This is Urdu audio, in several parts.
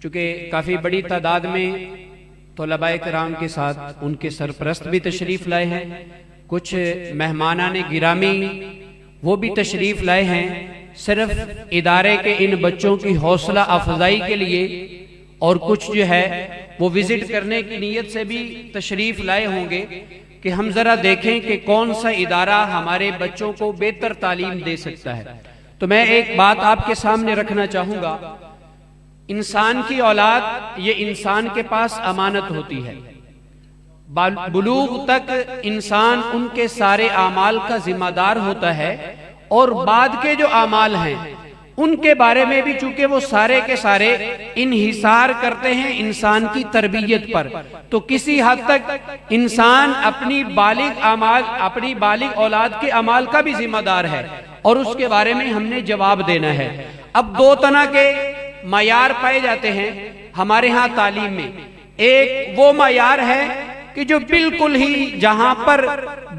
چونکہ کافی بڑی تعداد میں طلباء کرام کے ساتھ ان کے سرپرست بھی تشریف لائے ہیں، کچھ مہمانان گرامی وہ بھی تشریف لائے ہیں، صرف ادارے کے ان بچوں کی حوصلہ افزائی کے لیے، اور کچھ جو ہے وہ وزٹ کرنے کی نیت سے بھی تشریف لائے ہوں گے کہ ہم ذرا دیکھیں کہ کون سا ادارہ ہمارے بچوں کو بہتر تعلیم دے سکتا ہے۔ تو میں ایک بات آپ کے سامنے رکھنا چاہوں گا، انسان کی اولاد یہ انسان کے پاس امانت ہوتی ہے، بلوغ تک انسان ان کے سارے اعمال کا ذمہ دار ہوتا ہے، اور بعد کے جو اعمال ہیں ان کے بارے میں بھی چونکہ وہ سارے کے سارے انحصار کرتے ہیں انسان کی تربیت پر، تو کسی حد تک انسان اپنی بالغ اولاد کے اعمال کا بھی ذمہ دار ہے، اور اس کے بارے میں ہم نے جواب دینا ہے۔ اب دو طرح کے معیار پائے جاتے ہیں ہمارے ہاں تعلیم میں، ایک وہ معیار ہے کہ جو بالکل ہی جہاں پر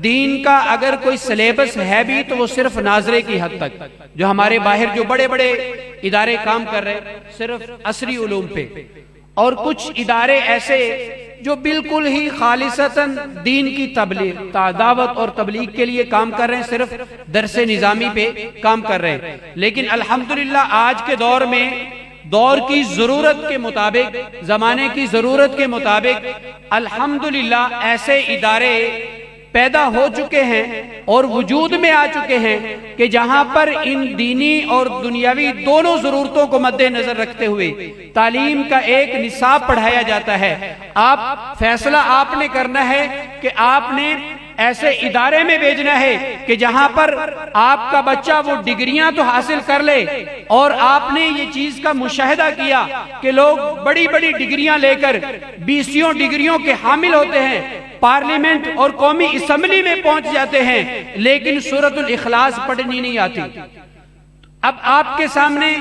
دین کا اگر کوئی سلیبس ہے بھی تو وہ صرف ناظرے کی حد تک، جو ہمارے باہر جو بڑے بڑے ادارے کام کر رہے ہیں صرف عصری علوم پہ، اور کچھ ادارے ایسے جو بالکل ہی خالصتاً دین کی تبلیغ، دعوت اور تبلیغ کے لیے کام کر رہے ہیں، صرف درس نظامی پہ کام کر رہے ہیں۔ لیکن الحمدللہ آج کے دور میں دور کی ضرورت کے مطابق، زمانے کی ضرورت کے مطابق الحمدللہ ایسے ادارے پیدا ہو چکے ہیں اور وجود میں آ چکے ہیں کہ جہاں پر ان دینی اور دنیاوی دونوں ضرورتوں کو مد نظر رکھتے ہوئے تعلیم کا ایک نصاب پڑھایا جاتا ہے۔ فیصلہ آپ نے کرنا ہے کہ آپ نے ایسے ادارے میں بھیجنا ہے کہ جہاں پر آپ کا بچہ وہ ڈگریاں تو حاصل کر لے، اور آپ نے یہ چیز کا مشاہدہ کیا کہ لوگ بڑی بڑی ڈگریاں لے کر 20 ڈگریوں کے حامل ہوتے ہیں، پارلیمنٹ اور قومی اسمبلی میں پہنچ جاتے ہیں، لیکن سورۃ الاخلاص پڑھنی نہیں آتی۔ اب آپ کے سامنے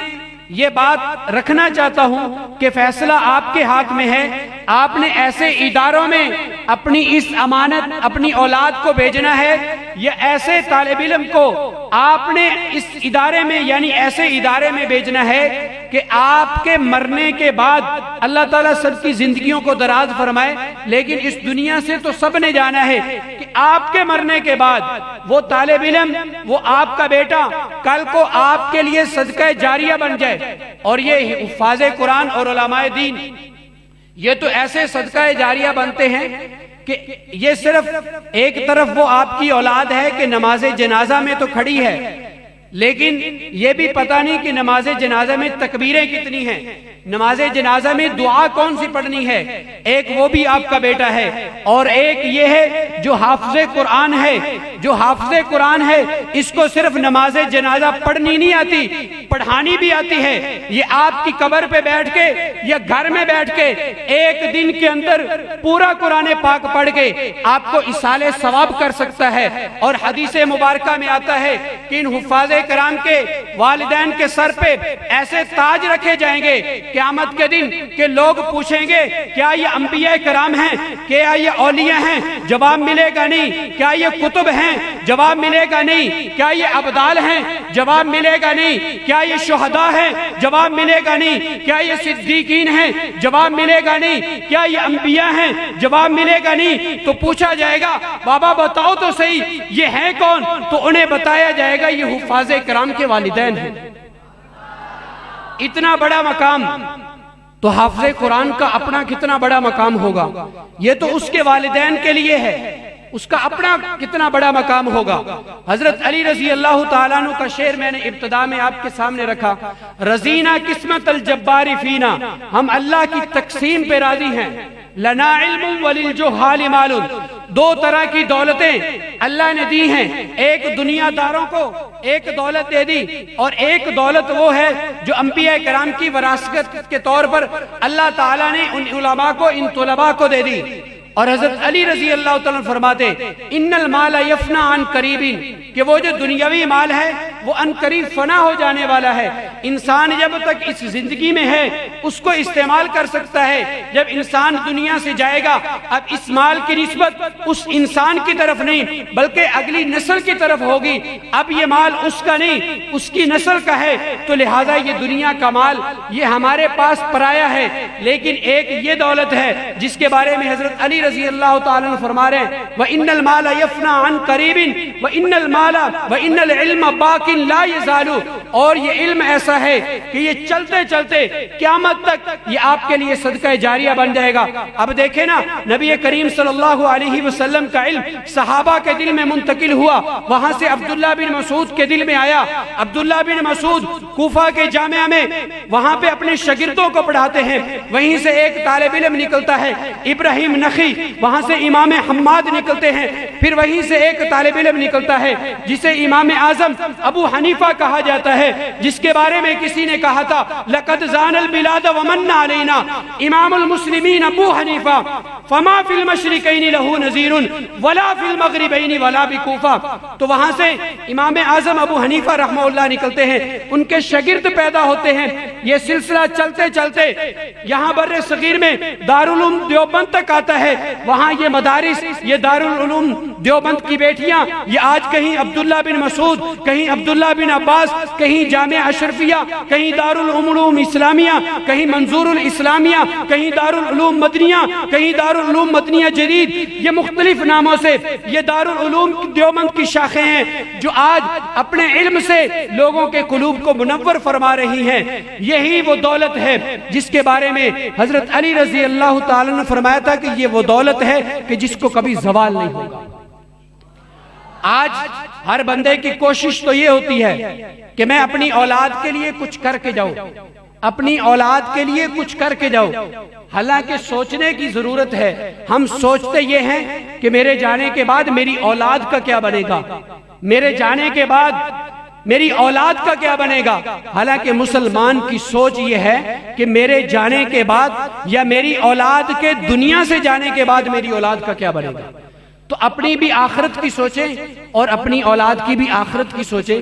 یہ بات رکھنا چاہتا ہوں کہ فیصلہ آپ کے ہاتھ میں ہے، آپ نے ایسے اداروں میں اپنی اس امانت اپنی اولاد کو بھیجنا ہے، یا ایسے طالب علم کو آپ نے اس ادارے میں یعنی ایسے ادارے میں بھیجنا ہے کہ آپ کے مرنے کے بعد اللہ تعالیٰ سب کی زندگیوں کو دراز فرمائے، لیکن اس دنیا سے تو سب نے جانا ہے کہ آپ کے مرنے کے بعد وہ طالب علم، وہ آپ کا بیٹا کل کو آپ کے لیے صدقہ جاریہ بن جائے۔ اور یہ حفاظ قرآن اور علماء دین یہ تو ایسے صدقہ جاریہ بنتے ہیں کہ یہ صرف ایک طرف وہ آپ کی اولاد ہے کہ نماز جنازہ میں تو کھڑی ہے، لیکن یہ بھی پتہ نہیں کہ نماز جنازہ میں تکبیریں کتنی ہیں، نماز جنازہ میں دعا کون سی پڑھنی ہے، ایک وہ بھی آپ کا بیٹا ہے، اور ایک یہ ہے جو حافظ قرآن ہے، جو حافظ قرآن ہے اس کو صرف نماز جنازہ پڑھنی نہیں آتی، پڑھانی بھی آتی ہے۔ یہ آپ کی قبر پہ بیٹھ کے یا گھر میں بیٹھ کے ایک دن کے اندر پورا قرآن پاک پڑھ کے آپ کو ایصال ثواب کر سکتا ہے۔ اور حدیث مبارکہ میں آتا ہے کہ ان حفاظ کرام کے والدین کے سر پہ ایسے تاج رکھے جائیں گے قیامت کے دن کہ لوگ پوچھیں گے کیا یہ انبیاء کرام ہیں، کیا یہ اولیاء ہیں، جواب ملے گا نہیں، کیا یہ کتب ہیں، جواب ملے گا نہیں، کیا یہ ابدال ہیں، جواب ملے گا نہیں، کیا یہ شہداء ہیں، جواب ملے گا نہیں، کیا یہ صدیقین ہیں، جواب ملے گا نہیں، کیا یہ انبیاء ہیں، جواب ملے گا نہیں۔ تو پوچھا جائے گا بابا بتاؤ تو صحیح یہ ہیں کون، تو انہیں بتایا جائے گا یہ حفاظ کرام کے والدین ہیں۔ اتنا بڑا مقام تو حافظ قرآن کا اپنا کتنا بڑا مقام ہوگا، یہ تو اس کے والدین کے لیے ہے، اس کا اپنا کتنا بڑا مقام ہوگا۔ حضرت علی رضی اللہ تعالیٰ عنہ کا شعر میں نے ابتدا میں آپ کے سامنے رکھا، رضینا قسمت الجبار فینا، ہم اللہ کی تقسیم پہ راضی ہیں، لنا علم وللجہال مال، دو طرح کی دولتیں اللہ نے دی ہیں، ایک دنیا داروں کو ایک دولت دے دی، اور ایک دولت وہ ہے جو انبیاء کرام کی وراثت کے طور پر اللہ تعالیٰ نے ان علماء کو، ان طلباء کو دے دی۔ اور حضرت علی رضی اللہ تعالیٰ فرماتے ان المال یفنا عن قریب، کہ وہ جو دنیاوی مال ہے وہ ان قریب فنا ہو جانے والا ہے۔ انسان جب تک اس زندگی میں ہے اس کو استعمال کر سکتا ہے، جب انسان دنیا سے جائے گا اب اس مال کی نسبت اس انسان کی طرف نہیں بلکہ اگلی نسل کی طرف ہوگی۔ اب یہ مال اس کا نہیں اس کی نسل کا ہے، تو لہٰذا یہ دنیا کا مال یہ ہمارے پاس پرایا ہے۔ لیکن ایک یہ دولت ہے جس کے بارے میں حضرت علی رضی اللہ تعالیٰ عنہ فرما رہے ہیں وَإِنَّ الْمَالَ يَفْنَى عَنْ قَرِيبٍ وَإِنَّ الْمَالَ وَإِنَّ الْعِلْمَ بَاقٍ لَا يَزَالُ، اور یہ علم ایسا ہے کہ یہ چلتے چلتے قیامت تک یہ آپ کے لیے صدقہ جاریہ بن جائے گا۔ اب دیکھیں نا، نبی کریم صلی اللہ علیہ وسلم کا علم صحابہ کے دل میں منتقل ہوا، وہاں سے عبداللہ بن مسعود کے دل میں آیا۔ عبداللہ بن مسعود کوفہ کے جامعہ میں وہاں پہ اپنے شاگردوں کو پڑھاتے ہیں، وہیں سے ایک طالب علم نکلتا ہے ابراہیم نخی، وہاں سے امام حماد نکلتے ہیں، پھر وہیں سے ایک طالب علم نکلتا ہے جسے امام اعظم ابو حنیفہ کہا جاتا ہے، جس کے بارے میں کسی نے کہا تھا لقد زان البلاد ومن علینا امام المسلمین ابو حنیفہ فما فی المشرقین لہ نظیر ولا فی المغربین ولا بکوفہ۔ تو وہاں سے امام اعظم ابو حنیفہ رحمہ اللہ نکلتے ہیں، ان کے شاگرد پیدا ہوتے ہیں، یہ سلسلہ چلتے چلتے یہاں بر صغیر میں دارالعلوم دیوبند تک آتا ہے، وہاں یہ مدارس، یہ دارالعلوم دیوبند کی بیٹیاں یہ آج کہیں عبداللہ بن مسعود، کہیں عبداللہ بن عباس، کہیں جامعہ اشرفیہ، کہیں دارالعلوم اسلامیہ، کہیں منظور الاسلامیہ، کہیں دارالعلوم مدنیہ، کہیں دارالعلوم مدنیہ جدید، یہ مختلف ناموں سے یہ دارالعلوم دیوبند کی شاخیں ہیں جو آج اپنے علم سے لوگوں کے قلوب کو منور فرما رہی ہیں۔ یہی وہ دولت ہے جس کے بارے میں حضرت علی رضی اللہ تعالیٰ نے فرمایا تھا کہ یہ وہ دولت ہے کہ جس کو کبھی زوال نہیں ہوگا۔ آج ہر بندے کی کوشش تو یہ ہوتی ہے کہ میں اپنی اولاد کے لیے کچھ کر کے جاؤں، اپنی اولاد کے لیے کچھ کر کے جاؤں، حالانکہ سوچنے کی ضرورت ہے۔ ہم سوچتے یہ ہیں کہ میرے جانے کے بعد میری اولاد کا کیا بنے گا، میرے جانے کے بعد میری اولاد کا کیا بنے گا، حالانکہ مسلمان کی سوچ یہ ہے کہ میرے جانے کے بعد یا میری اولاد کے دنیا سے جانے کے بعد میری اولاد کا کیا بنے گا۔ تو اپنی بھی آخرت کی سوچیں اور اپنی اولاد کی بھی آخرت کی سوچیں۔